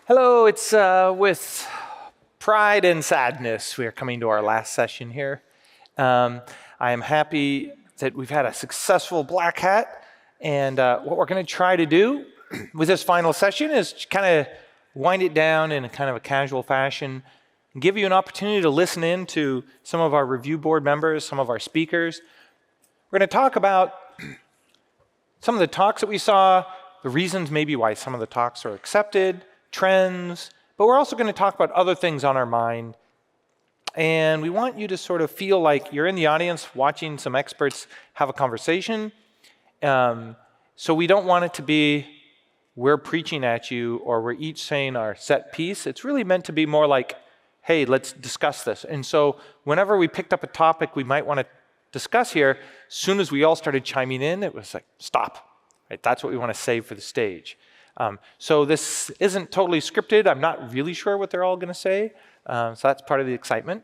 Hello, it's with pride and sadness we are coming to our last session here. I am happy that we've had a successful Black Hat, and what we're going to try to do with this final session is kind of wind it down in a kind of a casual fashion, and give you an opportunity to listen in to some of our review board members, some of our speakers. We're going to talk about some of the talks that we saw, the reasons maybe why some of the talks are accepted, trends, but we're also going to talk about other things on our mind. And we want you to sort of feel like you're in the audience watching some experts have a conversation. So we don't want it to be we're preaching at you or we're each saying our set piece. It's really meant to be more like, hey, let's discuss this. And so whenever we picked up a topic we might want to discuss here, as soon as we all started chiming in, it was like, stop. Right? That's what we want to save for the stage. So this isn't totally scripted. I'm not really sure what they're all going to say. So that's part of the excitement.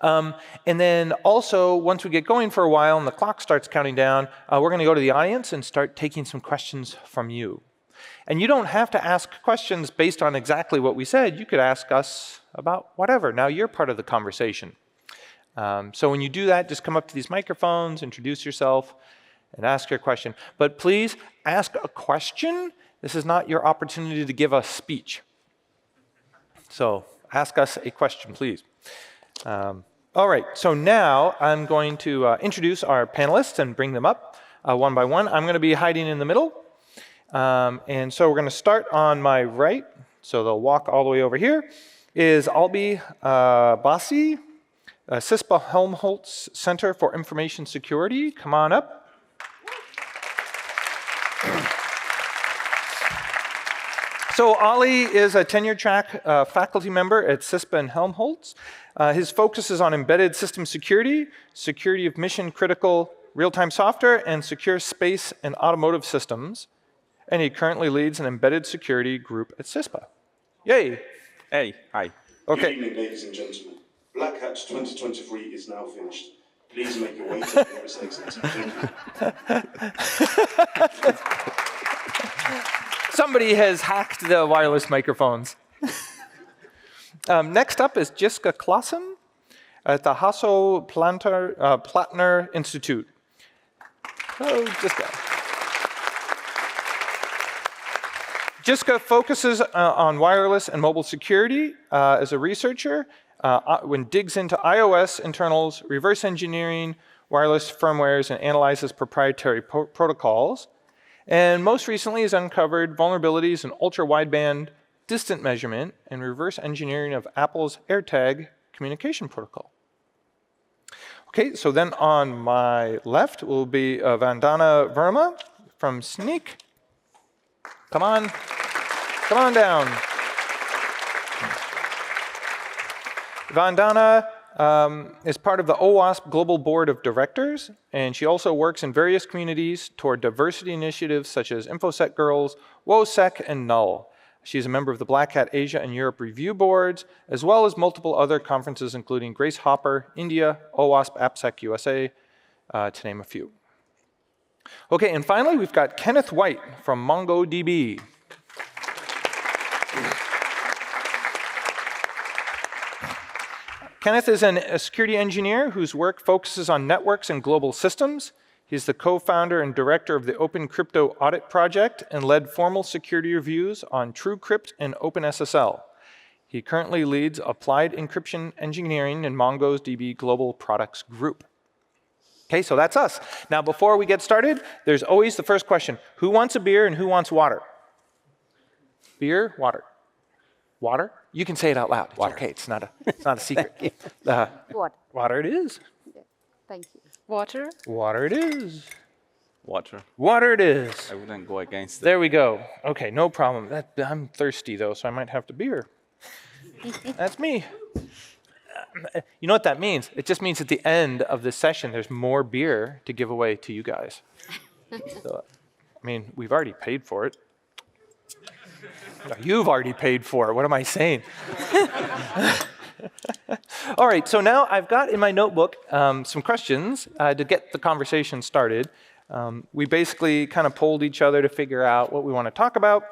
And then also, once we get going for a while and the clock starts counting down, we're going to go to the audience and start taking some questions from you. And you don't have to ask questions based on exactly what we said. You could ask us about whatever. Now you're part of the conversation. So when you do that, just come up to these microphones, introduce yourself, and ask your question. But please ask a question. This is not your opportunity to give a speech. So ask us a question, please. All right, so now I'm going to introduce our panelists and bring them up one by one. I'm going to be hiding in the middle. And so we're going to start on my right. So they'll walk all the way over here. Is Abbasi, CISPA Helmholtz Center for Information Security. Come on up. So Ali is a tenure-track faculty member at CISPA and Helmholtz. His focus is on embedded system security, security of mission-critical real-time software, and secure space and automotive systems. And he currently leads an embedded security group at CISPA. Yay! Hey, hi. Okay. Good evening, ladies and gentlemen. Black Hat 2023 is now finished. Please make your way to the nearest exit. Thank you. Somebody has hacked the wireless microphones. Next up is Jiska Classen at the Hasso-Plattner Institute. Hello, Jiska. Jiska focuses on wireless and mobile security as a researcher when digs into iOS internals, reverse engineering, wireless firmwares, and analyzes proprietary protocols. And most recently has uncovered vulnerabilities in ultra-wideband distant measurement and reverse engineering of Apple's AirTag communication protocol. Okay, so then on my left will be Vandana Verma from Sneak. Come on down. Vandana is part of the OWASP Global Board of Directors, and she also works in various communities toward diversity initiatives such as InfoSec Girls, WOSEC, and Null. She's a member of the Black Hat Asia and Europe review boards, as well as multiple other conferences, including Grace Hopper, India, OWASP, AppSec USA, to name a few. Okay, and finally, we've got Kenneth White from MongoDB. Kenneth is a security engineer whose work focuses on networks and global systems. He's the co-founder and director of the Open Crypto Audit Project and led formal security reviews on TrueCrypt and OpenSSL. He currently leads applied encryption engineering in MongoDB Global Products Group. Okay, so that's us. Now, before we get started, there's always the first question. Who wants a beer and who wants water? Beer, water. Water? You can say it out loud. It's Water. okay. It's not a secret. Water. Water it is. Yeah. Thank you. Water? Water it is. Water. Water it is. I wouldn't go against it. There we go. Okay, no problem. I'm thirsty, though, so I might have to beer. That's me. You know what that means? It just means at the end of this session, there's more beer to give away to you guys. So, I mean, we've already paid for it. No, you've already paid for it. What am I saying? All right, so now I've got in my notebook some questions to get the conversation started. We basically kind of polled each other to figure out what we want to talk about.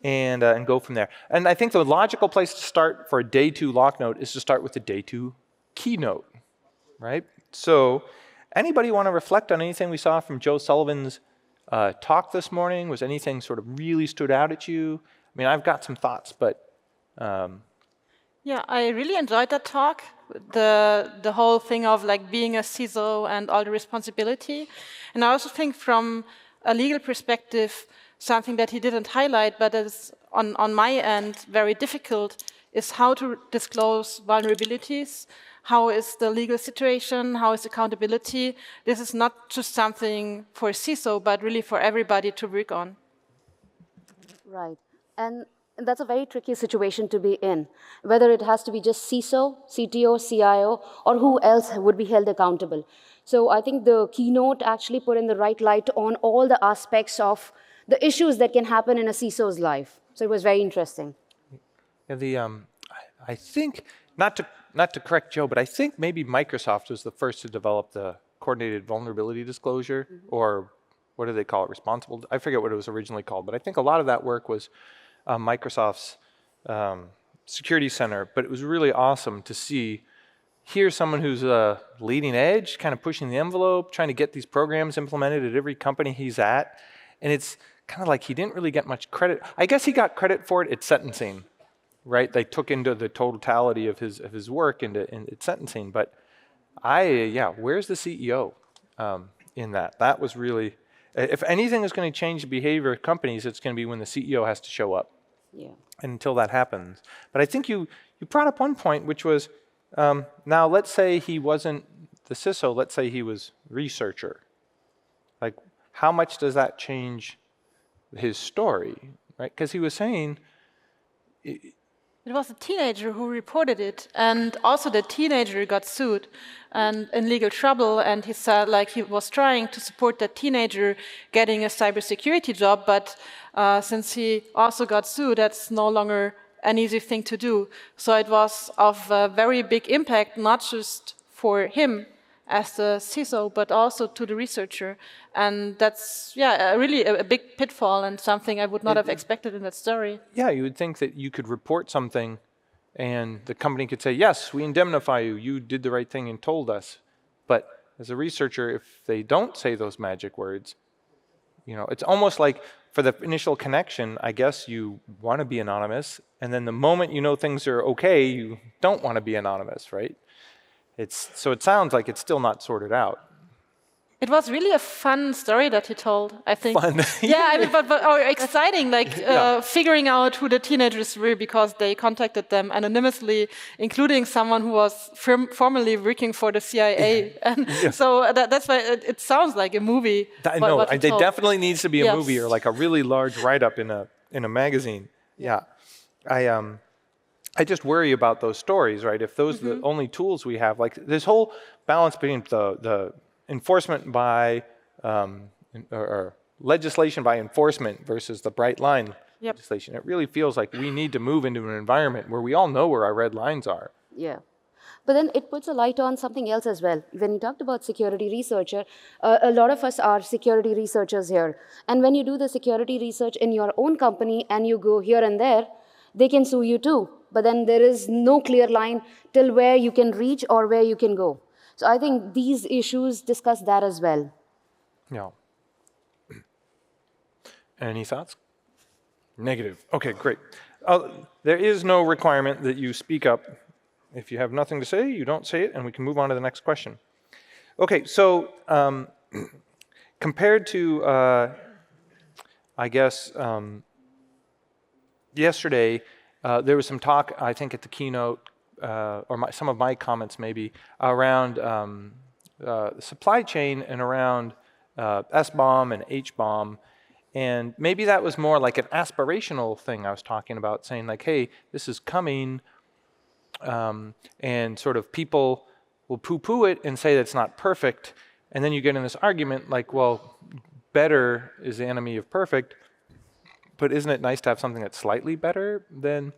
and go from there. And I think the logical place to start for a day 2 Locknote is to start with the day 2 Keynote, right? So anybody want to reflect on anything we saw from Joe Sullivan's talk this morning? Was anything sort of really stood out at you? I mean, I've got some thoughts, but... Yeah, I really enjoyed that talk. The whole thing of like being a CISO and all the responsibility. And I also think from a legal perspective, something that he didn't highlight, but is on my end very difficult, is how to disclose vulnerabilities. How is the legal situation? How is accountability? This is not just something for CISO, but really for everybody to work on. Right. And that's a very tricky situation to be in, whether it has to be just CISO, CTO, CIO, or who else would be held accountable. So I think the keynote actually put in the right light on all the aspects of the issues that can happen in a CISO's life. So it was very interesting. Yeah, I think, not to correct Joe, but I think maybe Microsoft was the first to develop the coordinated vulnerability disclosure, or what do they call it, responsible? I forget what it was originally called, but I think a lot of that work was Microsoft's Security Center, but it was really awesome to see, here's someone who's leading edge, kind of pushing the envelope, trying to get these programs implemented at every company he's at, and it's kind of like he didn't really get much credit. I guess he got credit for it at sentencing, right? They took into the totality of his work into sentencing, but where's the CEO in that? That was really, if anything is going to change the behavior of companies, it's going to be when the CEO has to show up. Yeah. And until that happens. But I think you brought up one point, which was, now let's say he wasn't the CISO, let's say he was researcher. Like, how much does that change his story, right? Because he was saying... It was a teenager who reported it, and also the teenager got sued and in legal trouble, and he said like he was trying to support that teenager getting a cybersecurity job, but since he also got sued, that's no longer an easy thing to do. So it was of a very big impact, not just for him as the CISO, but also to the researcher. And that's, really a big pitfall and something I would not have expected in that story. Yeah, you would think that you could report something and the company could say, yes, we indemnify you, you did the right thing and told us. But as a researcher, if they don't say those magic words, it's almost like for the initial connection, I guess you want to be anonymous, and then the moment you know things are okay, you don't want to be anonymous, right? So it sounds like it's still not sorted out. It was really a fun story that he told, I think. Fun. Yeah, I mean, but exciting, like figuring out who the teenagers were because they contacted them anonymously, including someone who was formerly working for the CIA. And so that's why it sounds like a movie. No, there definitely needs to be a movie or like a really large write-up in a magazine. Yeah. I just worry about those stories, right? If those are the only tools we have, like this whole balance between the enforcement by, or legislation by enforcement versus the bright line legislation, it really feels like we need to move into an environment where we all know where our red lines are. Yeah. But then it puts a light on something else as well. When you talked about security researcher, a lot of us are security researchers here. And when you do the security research in your own company and you go here and there, they can sue you too. But then there is no clear line till where you can reach or where you can go. So I think these issues discuss that as well. Yeah. Any thoughts? Negative. Okay, great. There is no requirement that you speak up. If you have nothing to say, you don't say it, and we can move on to the next question. Okay, so compared to, I guess, yesterday, there was some talk, I think, at the keynote, or some of my comments maybe, around the supply chain and around SBOM and HBOM. And maybe that was more like an aspirational thing I was talking about, saying like, hey, this is coming, and sort of people will poo-poo it and say that it's not perfect. And then you get in this argument like, well, better is the enemy of perfect. But isn't it nice to have something that's slightly better than,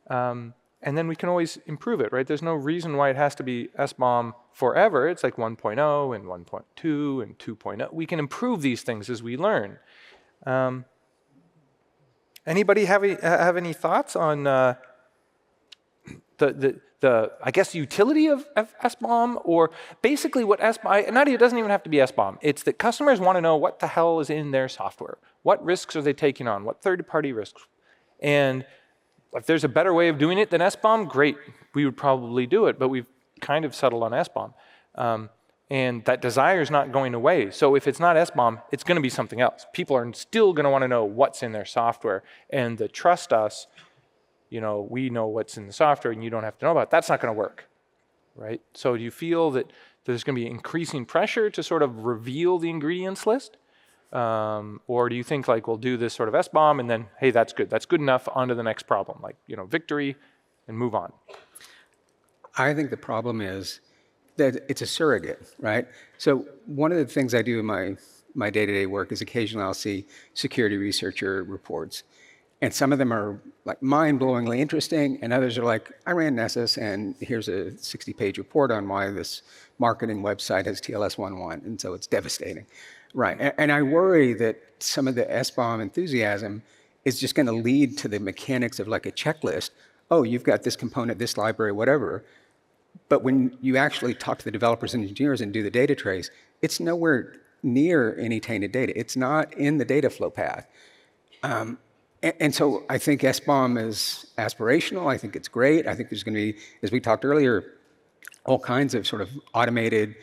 and then we can always improve it, right? There's no reason why it has to be SBOM forever. It's like 1.0 and 1.2 and 2.0. We can improve these things as we learn. Anybody have any thoughts on the I guess utility of SBOM, or basically what SBOM? Not it doesn't even have to be SBOM. It's that customers want to know what the hell is in their software. What risks are they taking on? What third-party risks? And if there's a better way of doing it than SBOM, great. We would probably do it, but we've kind of settled on SBOM. And that desire is not going away. So if it's not SBOM, it's going to be something else. People are still going to want to know what's in their software. And the trust us, you know, we know what's in the software and you don't have to know about it. That's not going to work, right? So do you feel that there's going to be increasing pressure to sort of reveal the ingredients list? Or do you think like we'll do this sort of SBOM and then, hey, that's good enough, on to the next problem, like, you know, victory and move on? I think the problem is that it's a surrogate, right? So one of the things I do in my day-to-day work is occasionally I'll see security researcher reports. And some of them are like mind-blowingly interesting, and others are like, I ran Nessus, and here's a 60-page report on why this marketing website has TLS11, and so it's devastating. Right, and I worry that some of the SBOM enthusiasm is just going to lead to the mechanics of like a checklist. Oh, you've got this component, this library, whatever. But when you actually talk to the developers and engineers and do the data trace, it's nowhere near any tainted data. It's not in the data flow path. And so I think SBOM is aspirational. I think it's great. I think there's going to be, as we talked earlier, all kinds of sort of automated,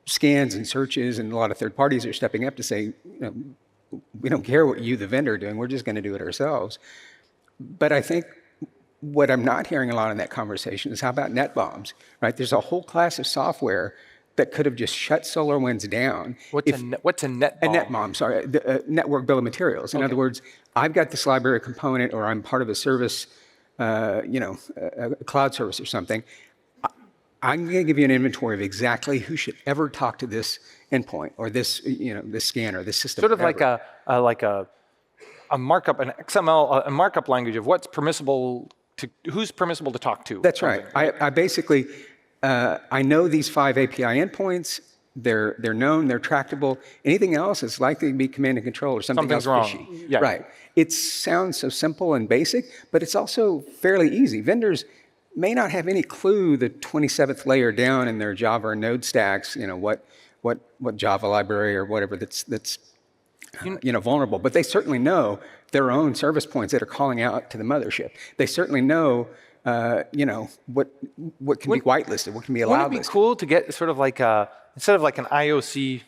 scans and searches, and a lot of third parties are stepping up to say, we don't care what you, the vendor, are doing. We're just going to do it ourselves. But I think what I'm not hearing a lot in that conversation is how about net bombs, right? There's a whole class of software that could have just shut SolarWinds down. What's a net bomb? A net bomb, sorry, the network bill of materials. In other words, I've got this library component, or I'm part of a service, a cloud service or something. I'm going to give you an inventory of exactly who should ever talk to this endpoint, or this, this scanner, this system. Sort of like a markup, an XML, a markup language of what's permissible to, who's permissible to talk to. That's right. I basically, I know these 5 API endpoints. They're known, they're tractable. Anything else is likely to be command and control or something else fishy. Yeah. Right. It sounds so simple and basic, but it's also fairly easy. Vendors may not have any clue the 27th layer down in their Java or Node stacks, what Java library or whatever that's vulnerable. But they certainly know their own service points that are calling out to the mothership. They certainly know, what can be whitelisted, what can be allowed. Wouldn't it be cool to get sort of like instead of like an IOC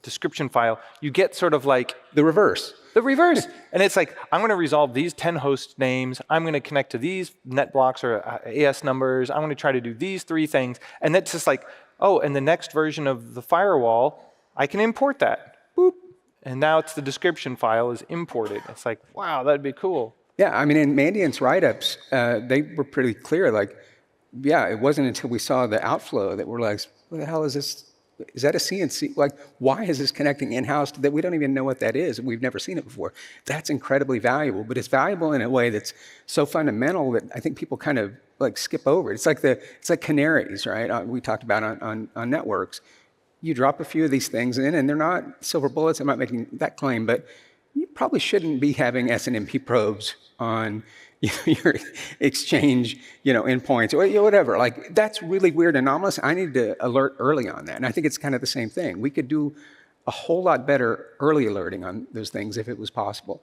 description file, you get sort of like the reverse. The reverse. And it's like, I'm going to resolve these 10 host names. I'm going to connect to these net blocks or AS numbers. I'm going to try to do these 3 things. And that's just like, oh, and the next version of the firewall, I can import that. Boop. And now it's the description file is imported. It's like, wow, that'd be cool. Yeah, I mean, in Mandiant's write-ups, they were pretty clear. Like, yeah, it wasn't until we saw the outflow that we're like, what the hell is this? Is that a CNC? Like, why is this connecting in-house that we don't even know what that is? We've never seen it before. That's incredibly valuable, but it's valuable in a way that's so fundamental that I think people kind of like skip over it. It's like canaries, right? We talked about on networks. You drop a few of these things in, and they're not silver bullets. I'm not making that claim, but you probably shouldn't be having SNMP probes on your exchange, endpoints or whatever. Like, that's really weird and anomalous. I need to alert early on that. And I think it's kind of the same thing. We could do a whole lot better early alerting on those things if it was possible.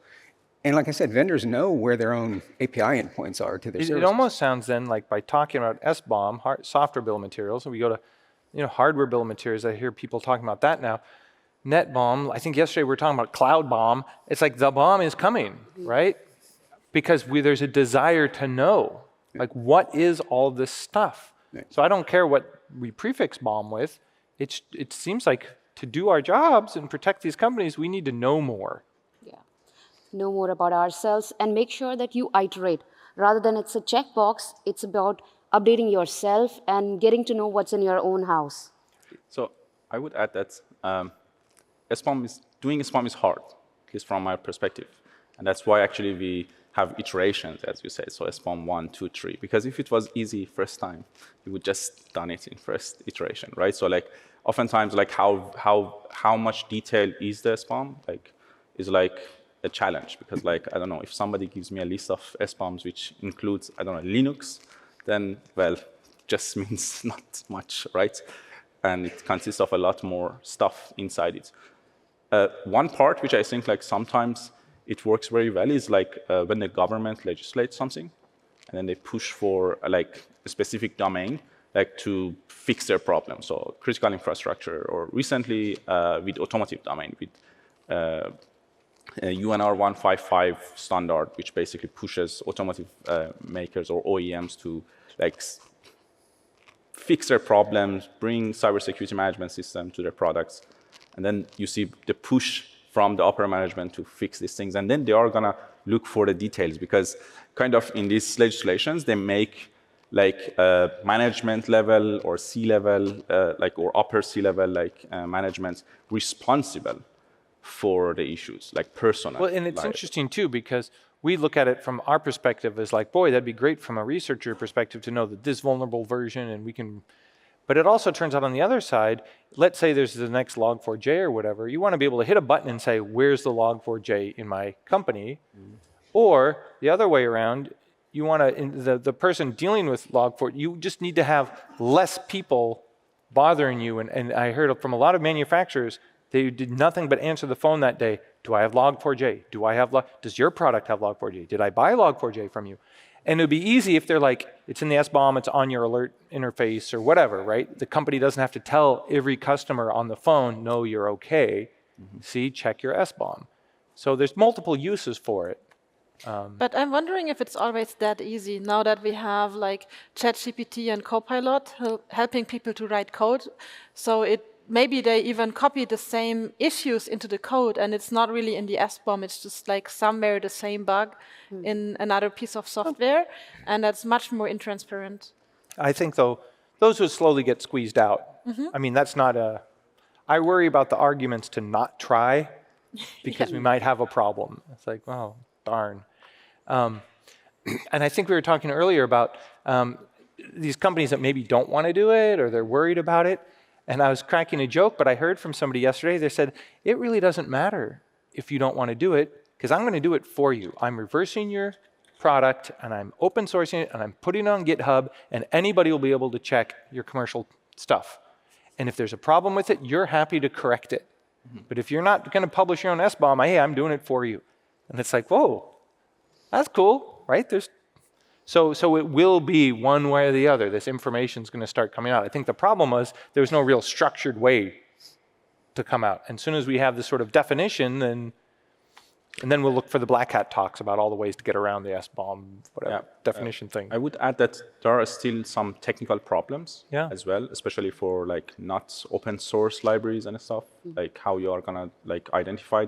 And like I said, vendors know where their own API endpoints are to their services. It almost sounds then like by talking about SBOM, software bill of materials, and we go to hardware bill of materials. I hear people talking about that now. Net bomb. I think yesterday we were talking about cloud bomb. It's like the bomb is coming, right? Because there's a desire to know, like, what is all this stuff? Right. So I don't care what we prefix bomb with. It seems like to do our jobs and protect these companies, we need to know more. Yeah, know more about ourselves and make sure that you iterate. Rather than it's a checkbox, it's about updating yourself and getting to know what's in your own house. So I would add that doing SBOM is hard, at least from my perspective. And that's why actually we have iterations, as you said, so SBOM 1, 2, 3. Because if it was easy first time, we would just done it in first iteration, right? So like oftentimes like how much detail is the SBOM? Like is like a challenge because, like, I don't know, if somebody gives me a list of SBOMs which includes, I don't know, Linux, then, well, just means not much, right? And it consists of a lot more stuff inside it. One part which I think like sometimes it works very well is like when the government legislates something, and then they push for like a specific domain, like to fix their problem. So critical infrastructure, or recently with automotive domain, with UNR 155 standard, which basically pushes automotive makers or OEMs to like fix their problems, bring cybersecurity management system to their products. And then you see the push from the upper management to fix these things. And then they are gonna look for the details, because kind of in these legislations, they make like management level or C-level, like, or upper C-level, like management responsible for the issues, like personal. Well, and it's interesting too, because we look at it from our perspective as like, boy, that'd be great from a researcher perspective to know that this vulnerable version, and we can, but it also turns out on the other side, let's say there's the next log4j or whatever, you want to be able to hit a button and say, where's the log4j in my company? Or the other way around, you want to, the person dealing with log4, you just need to have less people bothering you. And I heard from a lot of manufacturers, they did nothing but answer the phone that day. Do I have log4j? Do I have does your product have log4j? Did I buy log4j from you? And it would be easy if they're like, it's in the SBOM, it's on your alert interface or whatever, right? The company doesn't have to tell every customer on the phone, no, you're okay. See, check your SBOM. So there's multiple uses for it. But I'm wondering if it's always that easy now that we have like ChatGPT and Copilot helping people to write code. So maybe they even copy the same issues into the code, and it's not really in the SBOM, it's just like somewhere the same bug in another piece of software, and that's much more intransparent. I think, though, those would slowly get squeezed out. I mean, that's not I worry about the arguments to not try, because we might have a problem. It's like, oh, darn. And I think we were talking earlier about these companies that maybe don't want to do it, or they're worried about it. And I was cracking a joke, but I heard from somebody yesterday, they said, it really doesn't matter if you don't want to do it, because I'm going to do it for you. I'm reversing your product, and I'm open sourcing it, and I'm putting it on GitHub, and anybody will be able to check your commercial stuff. And if there's a problem with it, you're happy to correct it. But if you're not going to publish your own SBOM, hey, I'm doing it for you. And it's like, whoa, that's cool, right? So it will be one way or the other. This information is going to start coming out. I think the problem was there's no real structured way to come out. And as soon as we have this sort of definition, and then we'll look for the black hat talks about all the ways to get around the SBOM whatever definition thing. I would add that there are still some technical problems as well, especially for like not open source libraries and stuff, like how you are gonna like identify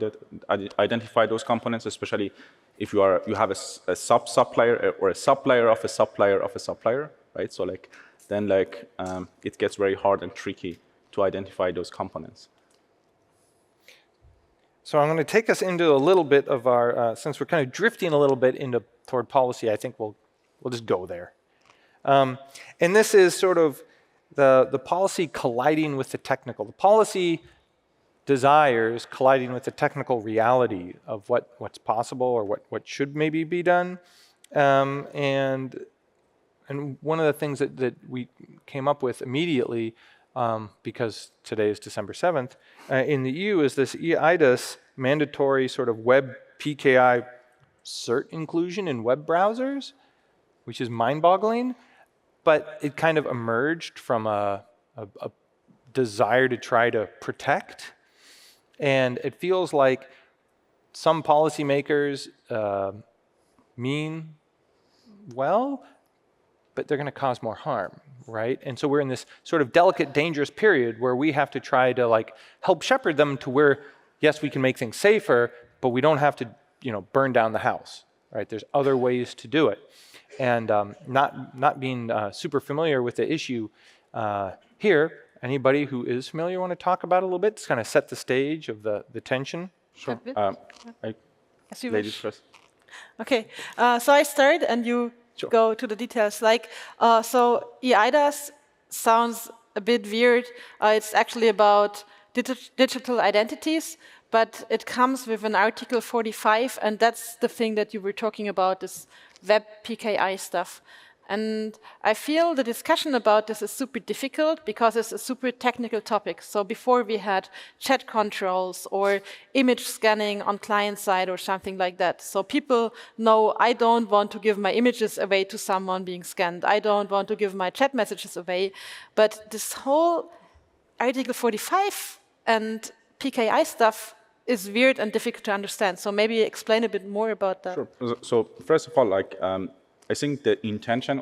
those components, especially if you have a sub-supplier or a supplier of a supplier of a supplier, right? So like then like it gets very hard and tricky to identify those components. So I'm going to take us into a little bit of our, since we're kind of drifting a little bit toward policy, I think we'll just go there. And this is sort of the policy colliding with the technical. The policy desires colliding with the technical reality of what's possible or what should maybe be done. And one of the things that we came up with immediately, because today is December 7th, in the EU is this eIDAS mandatory sort of web PKI cert inclusion in web browsers, which is mind-boggling, but it kind of emerged from a desire to try to protect. And it feels like some policymakers mean well, but they're going to cause more harm, right? And so we're in this sort of delicate, dangerous period where we have to try to like help shepherd them to where, yes, we can make things safer, but we don't have to, burn down the house, right? There's other ways to do it. And not being super familiar with the issue here, anybody who is familiar want to talk about it a little bit? To kind of set the stage of the tension. Sure. Ladies first. Okay, so I start and you go to the details. Like, so eIDAS sounds a bit weird. It's actually about digital identities, but it comes with an Article 45, and that's the thing that you were talking about, this web PKI stuff. And I feel the discussion about this is super difficult because it's a super technical topic. So before we had chat controls or image scanning on client side or something like that. So people know I don't want to give my images away to someone being scanned. I don't want to give my chat messages away. But this whole Article 45 and PKI stuff is weird and difficult to understand. So maybe explain a bit more about that. Sure. So first of all, like, I think the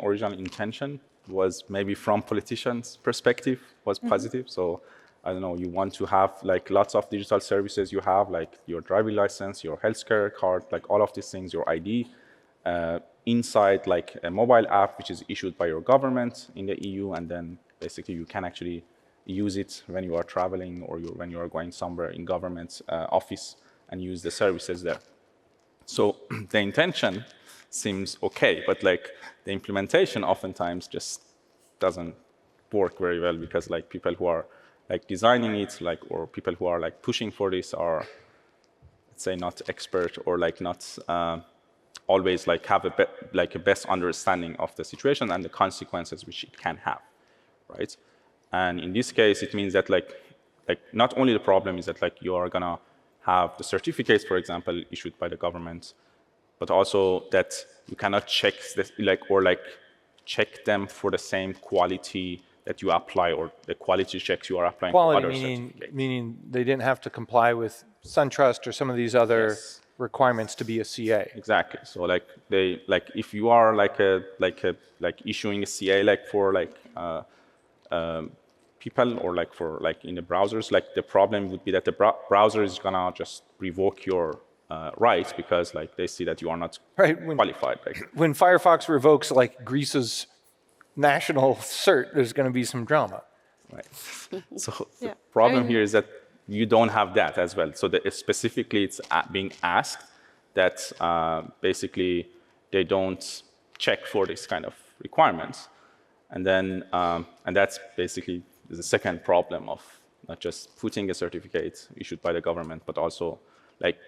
original intention was maybe from politicians' perspective was positive. So I don't know, you want to have like lots of digital services you have, like your driving license, your healthcare card, like all of these things, your ID, inside like a mobile app which is issued by your government in the EU, and then basically you can actually use it when you are traveling or when you are going somewhere in government office and use the services there. So the intention seems okay, but like the implementation oftentimes just doesn't work very well because like people who are like designing it, like, or people who are like pushing for this are, let's say, not expert or like not always like have a best understanding of the situation and the consequences which it can have, right? And in this case, it means that like not only the problem is that like you are gonna have the certificates, for example, issued by the government, but also that you cannot check this, check them for the same quality that you apply or the quality checks you are applying for other certificates. Meaning they didn't have to comply with SunTrust or some of these other requirements to be a CA. Exactly. So like if you are like issuing a CA like for like people or like for like in the browsers, like the problem would be that the browser is gonna just revoke your rights because like they see that you are not qualified. Like, when Firefox revokes like Greece's national cert, there's going to be some drama. Right. So the problem here is that you don't have that as well. So specifically, it's being asked that basically they don't check for this kind of requirements, and then and that's basically the second problem of not just putting a certificate issued by the government, but also like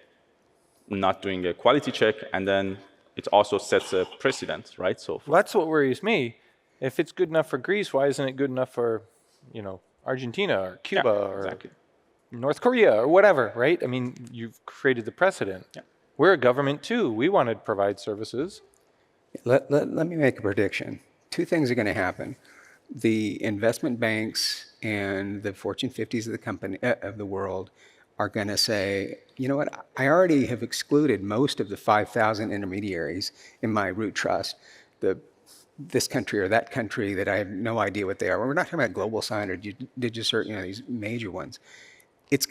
not doing a quality check, and then it also sets a precedent, right? So well, that's what worries me. If it's good enough for Greece, why isn't it good enough for, you know, Argentina or Cuba or North Korea or whatever, right? I mean, you've created the precedent. Yeah. We're a government too. We want to provide services. Let me make a prediction. Two things are going to happen. The investment banks and the Fortune 50s of the world are going to say, you know what, I already have excluded most of the 5,000 intermediaries in my root trust, this country or that country that I have no idea what they are. We're not talking about GlobalSign or DigiCert, you know, these major ones. It's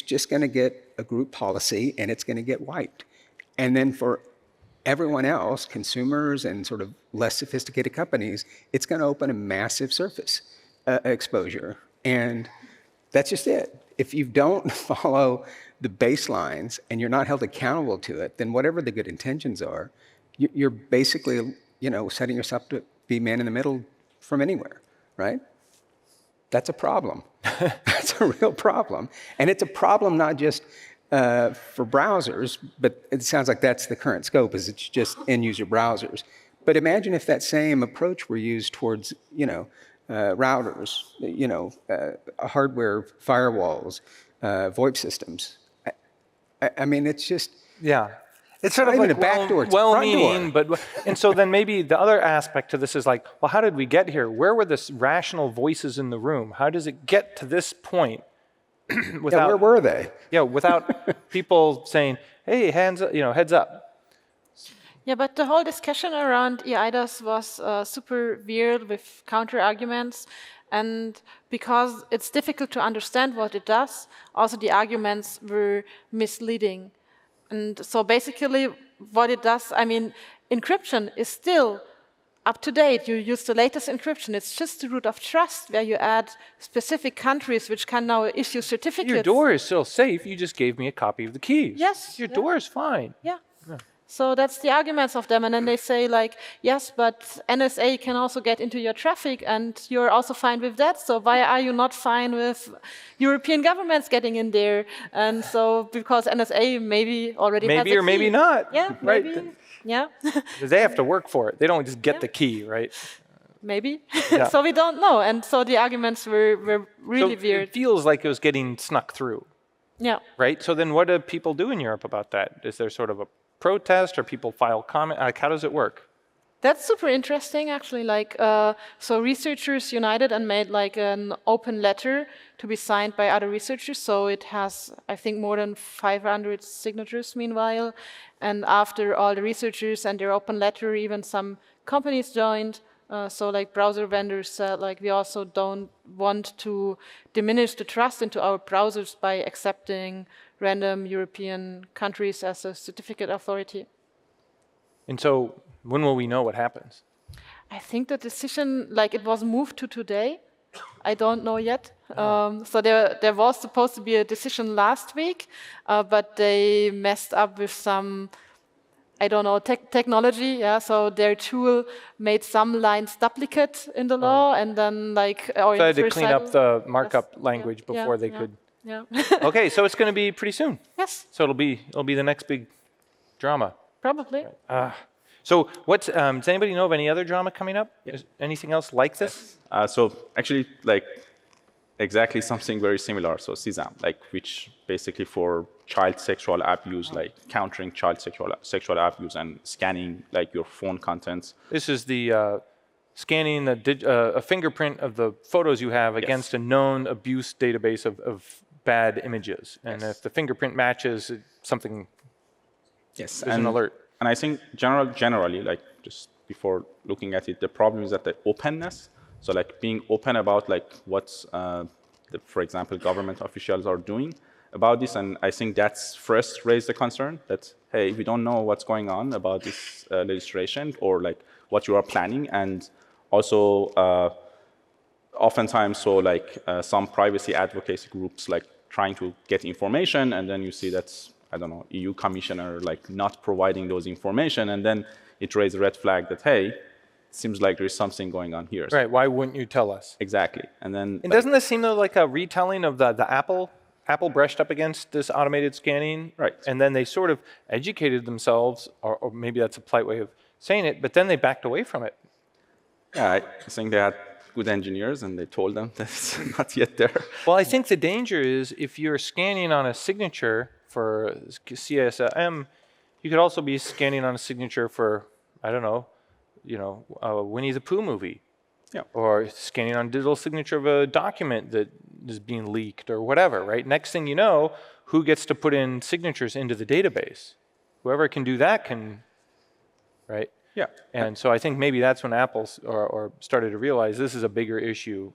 just going to get a group policy and it's going to get wiped. And then for everyone else, consumers and sort of less sophisticated companies, it's going to open a massive surface exposure. And that's just it. If you don't follow the baselines and you're not held accountable to it, then whatever the good intentions are, you're basically, you know, setting yourself to be man in the middle from anywhere, right? That's a problem. That's a real problem. And it's a problem not just for browsers, but it sounds like that's the current scope, is it's just end-user browsers. But imagine if that same approach were used towards, you know, routers, you know, hardware firewalls, VoIP systems. I mean, it's just... Yeah. It's sort of like a backdoor, well-meaning, but and so then maybe the other aspect to this is like, well, how did we get here? Where were the rational voices in the room? How does it get to this point without? Yeah, where were they? Yeah, without people saying, "Hey, hands up," you know, heads up. Yeah, but the whole discussion around eIDAS was super weird with counter arguments, and because it's difficult to understand what it does, also the arguments were misleading. And so basically what it does, I mean, encryption is still up to date. You use the latest encryption. It's just the root of trust where you add specific countries which can now issue certificates. Your door is still safe. You just gave me a copy of the keys. Yes. Your door is fine. Yeah. So that's the arguments of them. And then they say like, yes, but NSA can also get into your traffic and you're also fine with that. So why are you not fine with European governments getting in there? And so because NSA maybe already has Maybe a or maybe key. not. Yeah, Right. maybe. Yeah. Because they have to work for it. They don't just get the key, right? Maybe. Yeah. So we don't know. And so the arguments were really So weird. it feels like it was getting snuck through, Yeah. right? So then what do people do in Europe about that? Is there sort of a protest or people file comment? Like, how does it work? That's super interesting, actually. Like, so researchers united and made like an open letter to be signed by other researchers. So it has, I think, more than 500 signatures. Meanwhile, and after all the researchers and their open letter, even some companies joined. So like browser vendors said, like we also don't want to diminish the trust into our browsers by accepting random European countries as a certificate authority. And so when will we know what happens? I think the decision, like it was moved to today. I don't know yet. So there was supposed to be a decision last week, but they messed up with some, I don't know, technology. Yeah, so their tool made some lines duplicate in the law, and then like. Or So I had to clean up the markup language Yeah, before they yeah, could. Yeah. Okay, so it's going to be pretty soon. Yes, So it'll be the next big drama. probably. So what's does anybody know of any other drama coming up? Is anything else like this? So actually, like exactly something very similar. So SBOM, like which basically for child sexual abuse, like countering child sexual abuse and scanning like your phone contents. This is the scanning a fingerprint of the photos you have against a known abuse database of bad images, and if the fingerprint matches, something Yes, there's an alert. And I think generally, like just before looking at it, the problem is that the openness. So like being open about like what's, for example, government officials are doing about this. And I think that's first raised the concern that, hey, we don't know what's going on about this legislation or like what you are planning. And also oftentimes, so like some privacy advocacy groups like trying to get information, and then you see that's, I don't know, EU commissioner like not providing those information, and then it raised a red flag that, hey, it seems like there's something going on here. Right? Why wouldn't you tell us? Exactly. And then And doesn't this seem like a retelling of the Apple brushed up against this automated scanning? Right. And then they sort of educated themselves, or maybe that's a polite way of saying it, but then they backed away from it. yeah, I think they had good engineers and they told them that it's not yet there. Well, I think the danger is if you're scanning on a signature for CSM, you could also be scanning on a signature for, I don't know, a Winnie the Pooh movie. Yeah. Or scanning on digital signature of a document that is being leaked or whatever, right? Next thing you know, who gets to put in signatures into the database? Whoever can do that can, right? Yeah. And so I think maybe that's when Apple or started to realize this is a bigger issue.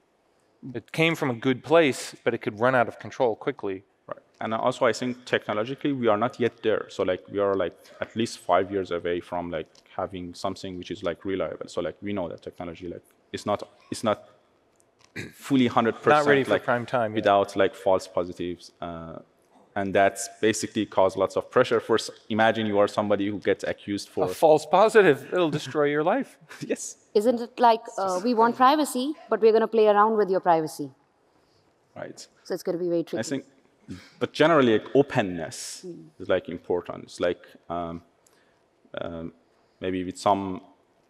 It came from a good place, but it could run out of control quickly. Right. And also I think technologically we are not yet there. So like we are like at least 5 years away from like having something which is like reliable. So like we know that technology like it's not fully 100% Not ready for like prime time yet. without like false positives. And that's basically caused lots of pressure. First, imagine you are somebody who gets accused for A false positive, it'll destroy your life. yes. Isn't it like we want privacy, but we're going to play around with your privacy? Right. So it's going to be very tricky. I think, but generally, like, openness is like important. It's like maybe with some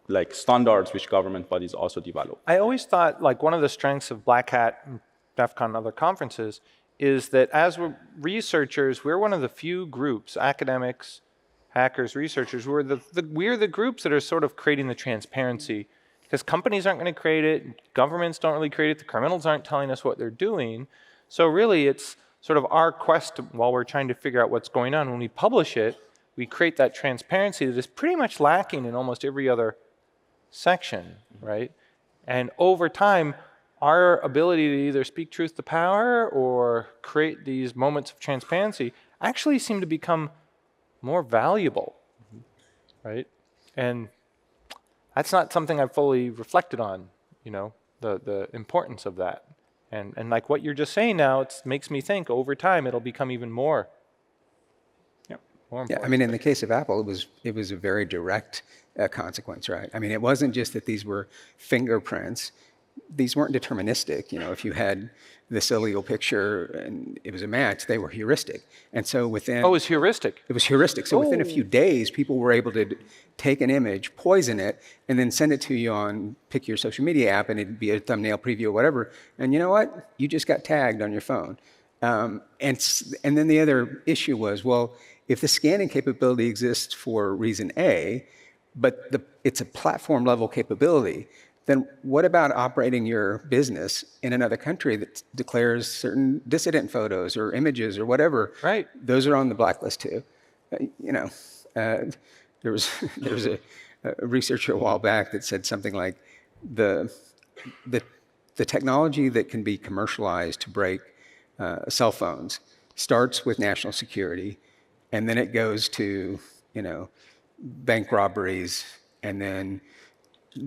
like standards which government bodies also develop. I always thought like one of the strengths of Black Hat, and DEF CON and other conferences is that as we're researchers, we're one of the few groups, academics, hackers, researchers, we're the groups that are sort of creating the transparency, because companies aren't going to create it, governments don't really create it, the criminals aren't telling us what they're doing. So really it's sort of our quest while we're trying to figure out what's going on. When we publish it, we create that transparency that is pretty much lacking in almost every other section, right? And over time, our ability to either speak truth to power or create these moments of transparency actually seem to become more valuable, right? And that's not something I've fully reflected on, the importance of that. And like what you're just saying now, it makes me think over time it'll become even more. Yeah. Yeah, I mean, in the case of Apple, it was a very direct consequence, right? I mean, it wasn't just that these were fingerprints; these weren't deterministic. You know, if you had this illegal picture and it was a match, they were heuristic. And so within Oh, it was heuristic. it was heuristic. So within a few days, people were able to take an image, poison it, and then send it to you on pick your social media app, and it'd be a thumbnail preview or whatever. And you know what? You just got tagged on your phone. And then the other issue was, well, if the scanning capability exists for reason A, but it's a platform level capability, then what about operating your business in another country that declares certain dissident photos or images or whatever? Right. Those are on the blacklist too. You know, there was a researcher a while back that said something like the technology that can be commercialized to break cell phones starts with national security, and then it goes to, you know, bank robberies, and then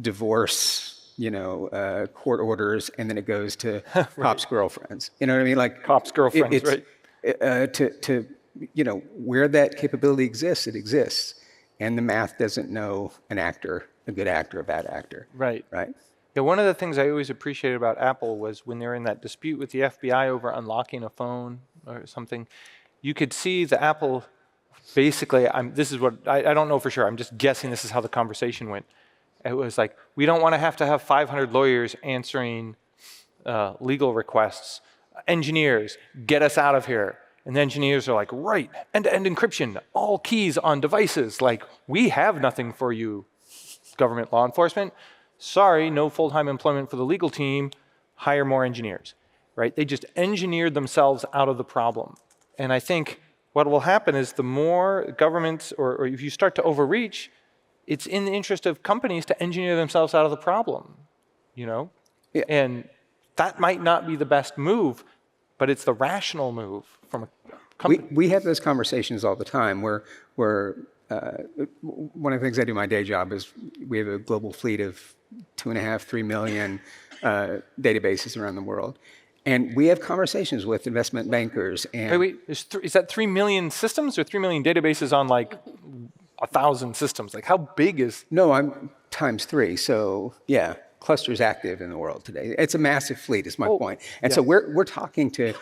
divorce, you know, court orders, and then it goes to cops' girlfriends. You know what I mean? Like Cops' girlfriends, right? To you know, where that capability exists, it exists, and the math doesn't know an actor, a good actor, a bad actor. Right. Right. Yeah, one of the things I always appreciated about Apple was when they were in that dispute with the FBI over unlocking a phone or something, you could see the Apple, basically, this is what, I don't know for sure, I'm just guessing this is how the conversation went. It was like, we don't want to have 500 lawyers answering legal requests. Engineers, get us out of here. And the engineers are like, right, end-to-end encryption, all keys on devices. Like, we have nothing for you, government law enforcement. Sorry, no full-time employment for the legal team, hire more engineers, right? They just engineered themselves out of the problem. And I think what will happen is the more governments, or if you start to overreach, it's in the interest of companies to engineer themselves out of the problem, you know? Yeah. And that might not be the best move, but it's the rational move from a company. We have those conversations all the time where one of the things I do in my day job is we have a global fleet of 2.5, 3 million databases around the world. And we have conversations with investment bankers. And Wait, is that 3 million systems or 3 million databases on like 1,000 systems? Like how big is? No, I'm times 3. So yeah, clusters active in the world today. It's a massive fleet is my point. And so we're talking to,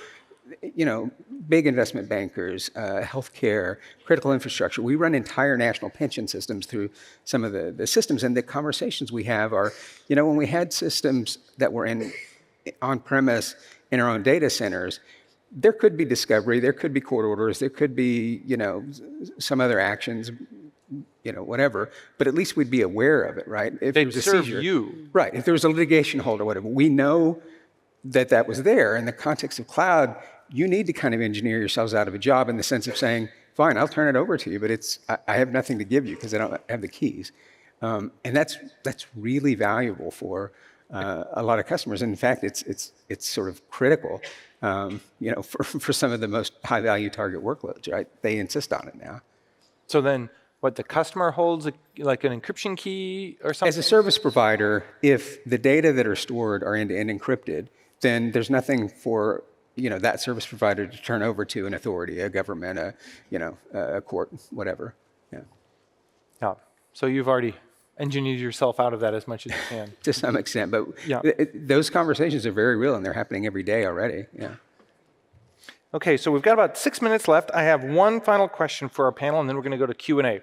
you know, big investment bankers, healthcare, critical infrastructure. We run entire national pension systems through some of the systems, and the conversations we have are, you know, when we had systems that were on-premise in our own data centers, there could be discovery, there could be court orders, there could be, you know, some other actions, you know, whatever, but at least we'd be aware of it, right? If They'd there was a serve seizure, you. right, if there was a litigation hold or whatever, we know that was there. In the context of cloud, you need to kind of engineer yourselves out of a job in the sense of saying, fine, I'll turn it over to you, but I have nothing to give you because I don't have the keys. And that's really valuable for a lot of customers. In fact, it's sort of critical, you know, for some of the most high value target workloads, right? They insist on it now. So then what, the customer holds like an encryption key or something? As a service provider, if the data that are stored are end-to-end encrypted, then there's nothing for, you know, that service provider to turn over to an authority, a government, a court, whatever. Yeah. Yeah. So you've already engineered yourself out of that as much as you can. To some extent, but Yeah. Those conversations are very real and they're happening every day already. Yeah. Okay, so we've got about 6 minutes left. I have one final question for our panel, and then we're going to go to Q&A.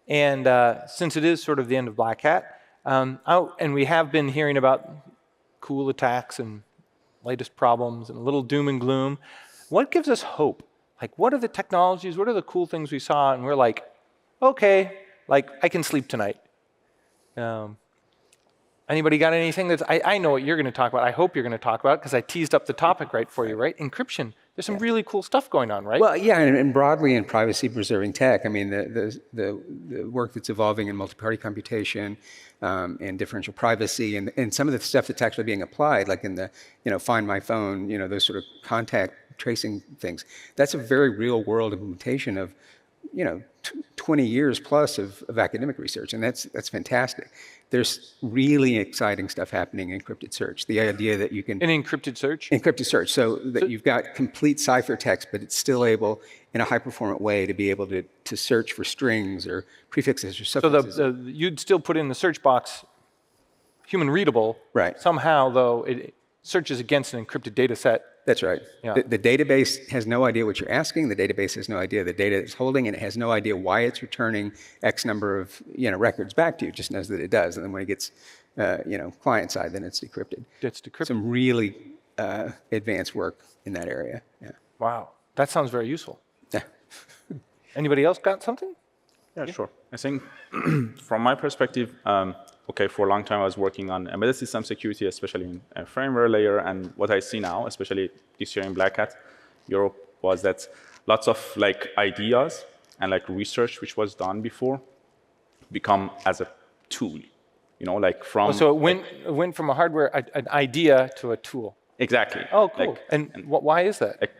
And since it is sort of the end of Black Hat, and we have been hearing about cool attacks and latest problems and a little doom and gloom, what gives us hope? Like, what are the technologies, what are the cool things we saw, and we're like, okay, like, I can sleep tonight. Anybody got anything that's, I know what you're going to talk about. I hope you're going to talk about it because I teased up the topic right for you, right? Encryption. There's some really cool stuff going on, right? Well, yeah, and broadly in privacy-preserving tech, I mean, the work that's evolving in multi-party computation and differential privacy, and some of the stuff that's actually being applied, like in the, you know, Find My Phone, you know, those sort of contact tracing things. That's a very real-world implementation of, you know, 20 years plus of academic research, and that's fantastic. There's really exciting stuff happening in encrypted search. The idea that you can... An encrypted search? Encrypted search, so that you've got complete ciphertext, but it's still able, in a high-performant way, to be able to search for strings or prefixes or suffixes. So you'd still put in the search box human readable. Right. Somehow, though, it searches against an encrypted data set. That's right. Yeah. The database has no idea what you're asking. The database has no idea the data it's holding, and it has no idea why it's returning X number of records back to you. It just knows that it does. And then when it gets client side, then it's decrypted. It's decrypted. Some really advanced work in that area. Yeah. Wow, that sounds very useful. Yeah. Anybody else got something? Yeah, sure. I think from my perspective, for a long time I was working on embedded system security, especially in a firmware layer. And what I see now, especially this year in Black Hat Europe, was that lots of ideas and research which was done before become as a tool. From... So it went from a hardware, an idea to a tool. Exactly. Oh, cool. Why is that?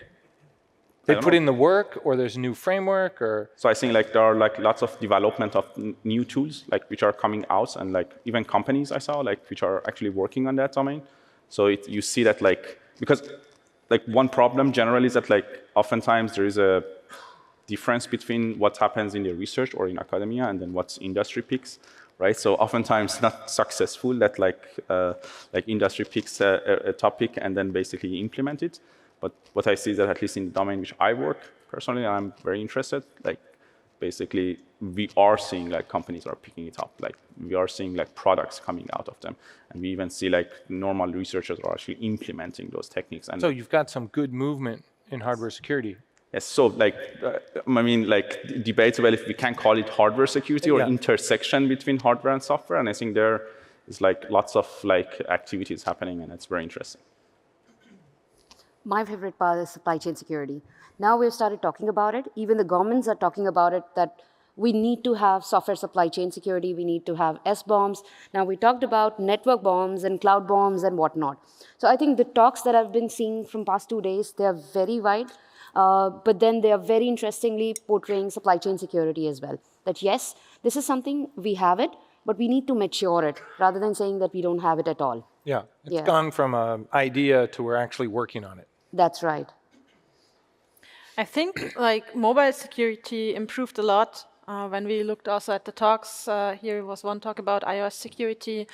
They put in the work, or there's a new framework, or... So I think there are lots of development of new tools which are coming out, and even companies I saw which are actually working on that domain. So you see that because one problem generally is that oftentimes there is a difference between what happens in the research or in academia and then what industry picks, right? So oftentimes not successful that industry picks a topic and then basically implement it. But what I see is that at least in the domain which I work personally, I'm very interested. Basically, we are seeing companies are picking it up. We are seeing products coming out of them, and we even see normal researchers are actually implementing those techniques. And so you've got some good movement in hardware security. yes. So debatable if we can call it hardware security or intersection between hardware and software. And I think there is lots of activities happening, and it's very interesting. My favorite part is supply chain security. Now we've started talking about it. Even the governments are talking about it, that we need to have software supply chain security. We need to have SBOMs. Now we talked about network bombs and cloud bombs and whatnot. So I think the talks that I've been seeing from past 2 days, they are very wide, but then they are very interestingly portraying supply chain security as well. That yes, this is something, we have it, but we need to mature it rather than saying that we don't have it at all. Yeah, it's gone from an idea to we're actually working on it. That's right. I think mobile security improved a lot when we looked also at the talks. Here was one talk about iOS security,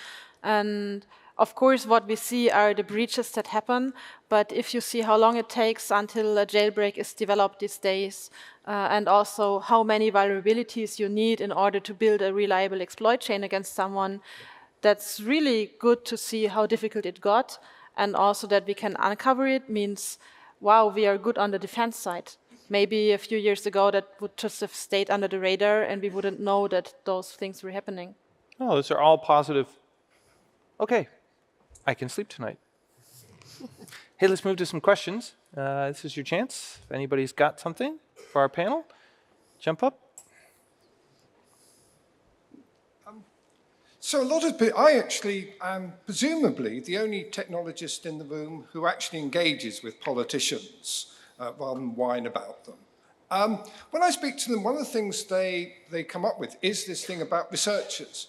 and of course what we see are the breaches that happen. But if you see how long it takes until a jailbreak is developed these days, and also how many vulnerabilities you need in order to build a reliable exploit chain against someone, that's really good to see how difficult it got. And also that we can uncover it means, wow, we are good on the defense side. Maybe a few years ago that would just have stayed under the radar and we wouldn't know that those things were happening. Oh, those are all positive. Okay, I can sleep tonight. Hey, let's move to some questions. This is your chance. If anybody's got something for our panel, jump up. So a lot of people, I actually am presumably the only technologist in the room who actually engages with politicians rather than whine about them. When I speak to them, one of the things they come up with is this thing about researchers.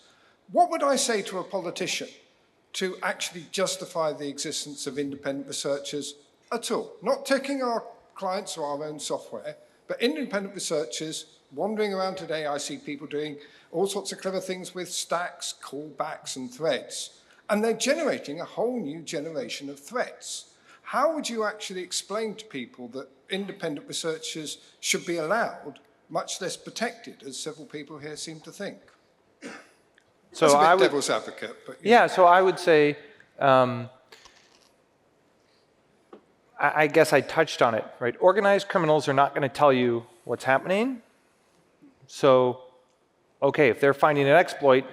What would I say to a politician to actually justify the existence of independent researchers at all? Not taking our clients or our own software, but independent researchers wandering around today. I see people doing all sorts of clever things with stacks, callbacks, and threads. And they're generating a whole new generation of threats. How would you actually explain to people that independent researchers should be allowed, much less protected, as several people here seem to think? So That's a bit I would, devil's advocate. But, yeah, so I would say, I guess I touched on it, right? Organized criminals are not going to tell you what's happening. So, okay, if they're finding an exploit,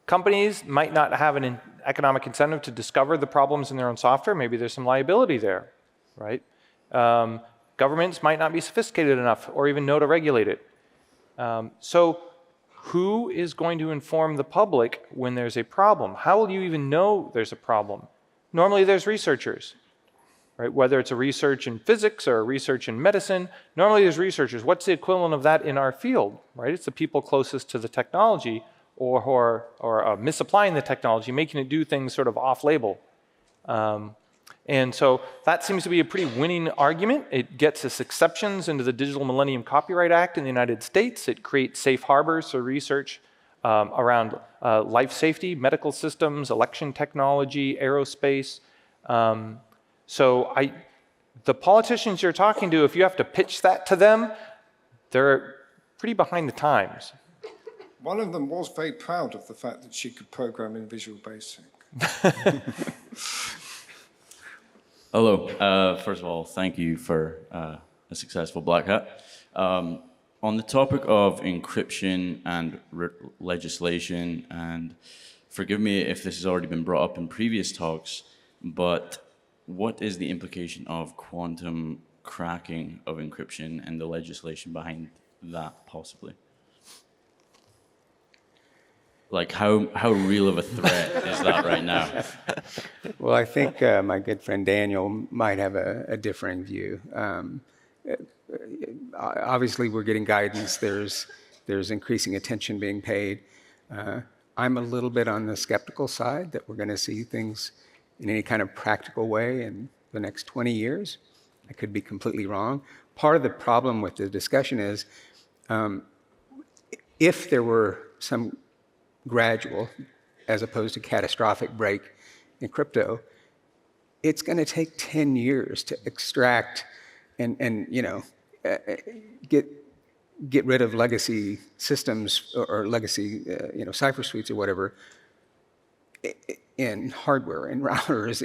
companies might not have an economic incentive to discover the problems in their own software. Maybe there's some liability there, right? Governments might not be sophisticated enough or even know to regulate it. So who is going to inform the public when there's a problem? How will you even know there's a problem? Normally there's researchers, right? Whether it's a research in physics or a research in medicine, normally there's researchers. What's the equivalent of that in our field, right? It's the people closest to the technology or misapplying the technology, making it do things sort of off-label. And so that seems to be a pretty winning argument. It gets us exceptions into the Digital Millennium Copyright Act in the United States. It creates safe harbors for research around life safety, medical systems, election technology, aerospace. The politicians you're talking to, if you have to pitch that to them, they're pretty behind the times. One of them was very proud of the fact that she could program in Visual Basic. Hello. First of all, thank you for a successful Black Hat. On the topic of encryption and legislation, and forgive me if this has already been brought up in previous talks, but what is the implication of quantum cracking of encryption and the legislation behind that, possibly? Like, how real of a threat is that right now? Well, I think my good friend Daniel might have a differing view. Obviously, we're getting guidance. There's increasing attention being paid. I'm a little bit on the skeptical side that we're going to see things in any kind of practical way in the next 20 years. I could be completely wrong. Part of the problem with the discussion is if there were some gradual, as opposed to catastrophic break in crypto, it's going to take 10 years to extract and get rid of legacy systems or legacy cipher suites or whatever in hardware, in routers,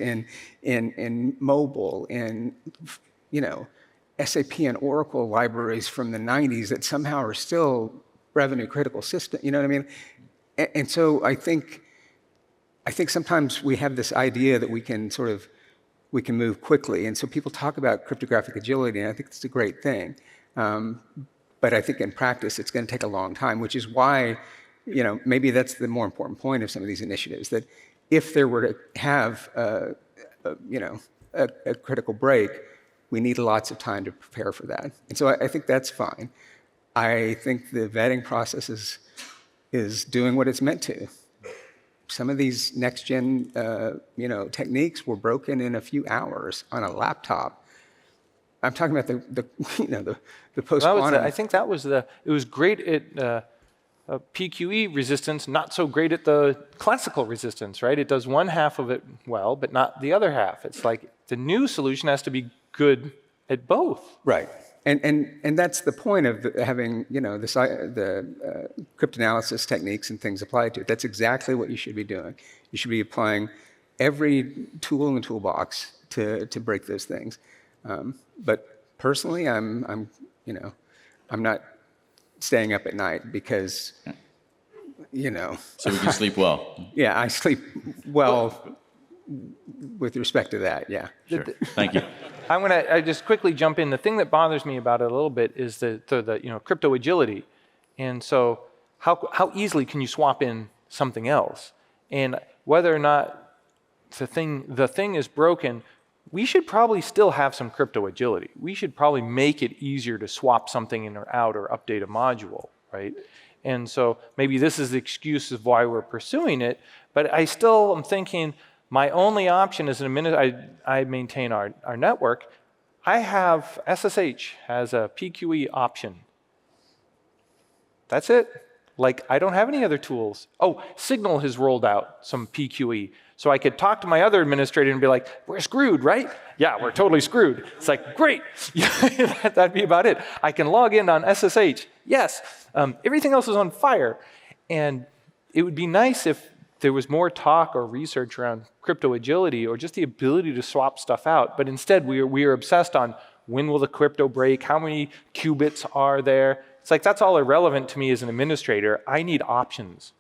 in mobile, in SAP and Oracle libraries from the 90s that somehow are still revenue critical system. You know what I mean? And so I think sometimes we have this idea that we can move quickly. And so people talk about cryptographic agility, and I think it's a great thing. But I think in practice, it's going to take a long time, which is why, maybe that's the more important point of some of these initiatives, that if there were to have a critical break, we need lots of time to prepare for that. And so I think that's fine. I think the vetting process is doing what it's meant to. Some of these next-gen, techniques were broken in a few hours on a laptop. I'm talking about the post-quantum. I think that was it was great at PQE resistance, not so great at the classical resistance, right? It does one half of it well, but not the other half. It's like the new solution has to be good at both. Right. And that's the point of having the cryptanalysis techniques and things applied to it. That's exactly what you should be doing. You should be applying every tool in the toolbox to break those things. But personally, I'm not staying up at night because So we can sleep well. Yeah, I sleep well with respect to that. Yeah. Sure. Thank you. I'm going to just quickly jump in. The thing that bothers me about it a little bit is the crypto agility. And so how easily can you swap in something else? And whether or not the thing is broken, we should probably still have some crypto agility. We should probably make it easier to swap something in or out or update a module, right? And so maybe this is the excuse of why we're pursuing it, but I still am thinking, my only option is I maintain our network. I have SSH has a PQE option. That's it. Like, I don't have any other tools. Oh, Signal has rolled out some PQE. So I could talk to my other administrator and be like, we're screwed, right? Yeah, we're totally screwed. It's like, great. That'd be about it. I can log in on SSH. Yes. Everything else is on fire. And it would be nice if there was more talk or research around crypto agility or just the ability to swap stuff out. But instead, we are obsessed on when will the crypto break, how many qubits are there. It's like, that's all irrelevant to me as an administrator. I need options,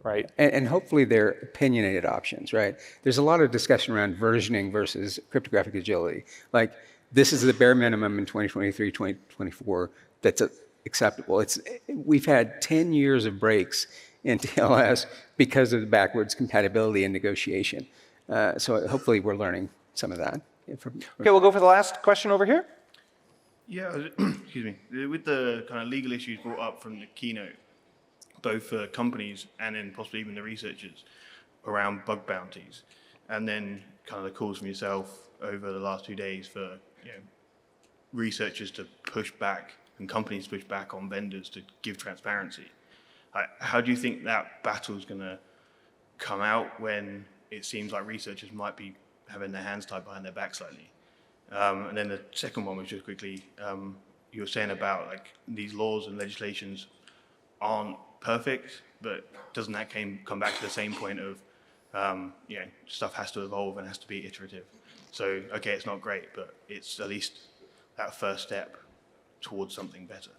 right? And hopefully they're opinionated options, right? There's a lot of discussion around versioning versus cryptographic agility. Like, this is the bare minimum in 2023, 2024 that's acceptable. We've had 10 years of breaks in TLS because of the backwards compatibility and negotiation. So hopefully we're learning some of that. Okay, we'll go for the last question over here. Yeah, excuse me. With the kind of legal issues brought up from the keynote, both for companies and then possibly even the researchers around bug bounties, and then kind of the calls from yourself over the last 2 days for researchers to push back and companies to push back on vendors to give transparency. How do you think that battle is going to come out when it seems like researchers might be having their hands tied behind their back slightly? And then the second one was just quickly, you were saying about like these laws and legislations aren't perfect, but doesn't that come back to the same point of, stuff has to evolve and has to be iterative. So, okay, it's not great, but it's at least that first step towards something better.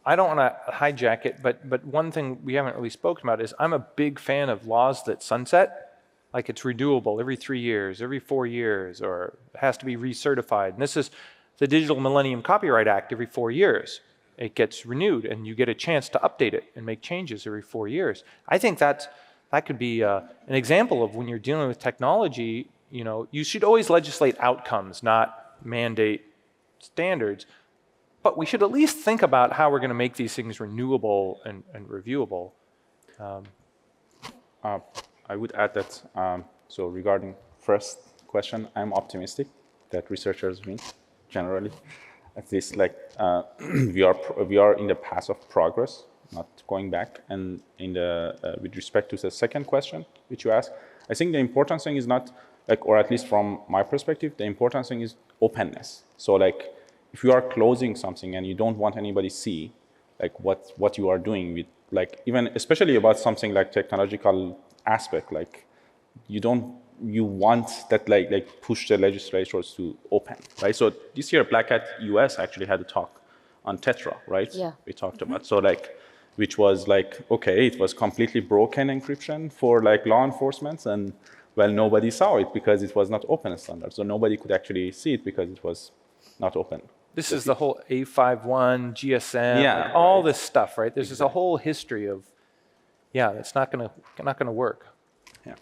I don't want to hijack it, but one thing we haven't really spoken about is I'm a big fan of laws that sunset, like it's renewable every 3 years, every 4 years, or it has to be recertified. And this is the Digital Millennium Copyright Act every 4 years. It gets renewed and you get a chance to update it and make changes every 4 years. I think that could be an example of when you're dealing with technology, you should always legislate outcomes, not mandate standards. But we should at least think about how we're going to make these things renewable and reviewable. I would add that, so regarding first question, I'm optimistic that researchers win, generally. At least like we are in the path of progress, not going back. And with respect to the second question which you asked, I think the important thing is not, or at least from my perspective, the important thing is openness. So if you are closing something and you don't want anybody to see what you are doing with, even especially about something like technological aspect, you want that push the legislators to open, right? So this year Black Hat US actually had a talk on Tetra, right? Yeah. We talked about, so which was okay, it was completely broken encryption for law enforcement, and well, nobody saw it because it was not open standard. So nobody could actually see it because it was not open. This is the whole A51, GSM, all this stuff, right? There's just a whole history of, it's not gonna work. Yeah.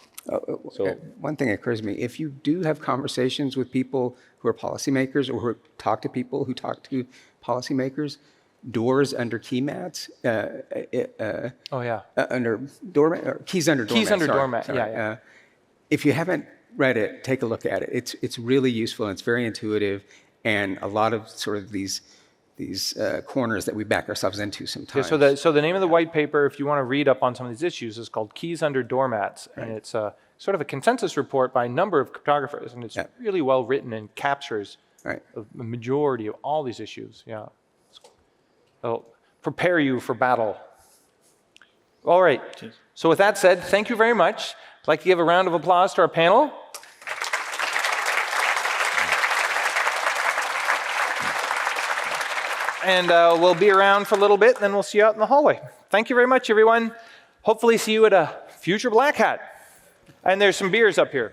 So one thing occurs to me: if you do have conversations with people who are policymakers or who talk to people who talk to policymakers, doors under key mats, under doormat, or keys under doormat. Keys under doormat. Sorry. Yeah. If you haven't read it, take a look at it. It's really useful and it's very intuitive, and a lot of sort of these corners that we back ourselves into sometimes. Yeah, so the name of the white paper, if you want to read up on some of these issues, is called Keys Under Doormats, and it's sort of a consensus report by a number of cryptographers, and it's really well written and captures the majority of all these issues. Yeah, it'll prepare you for battle. All right. Cheers. So with that said, thank you very much. I'd like to give a round of applause to our panel. And we'll be around for a little bit, and then we'll see you out in the hallway. Thank you very much, everyone. Hopefully see you at a future Black Hat. And there's some beers up here.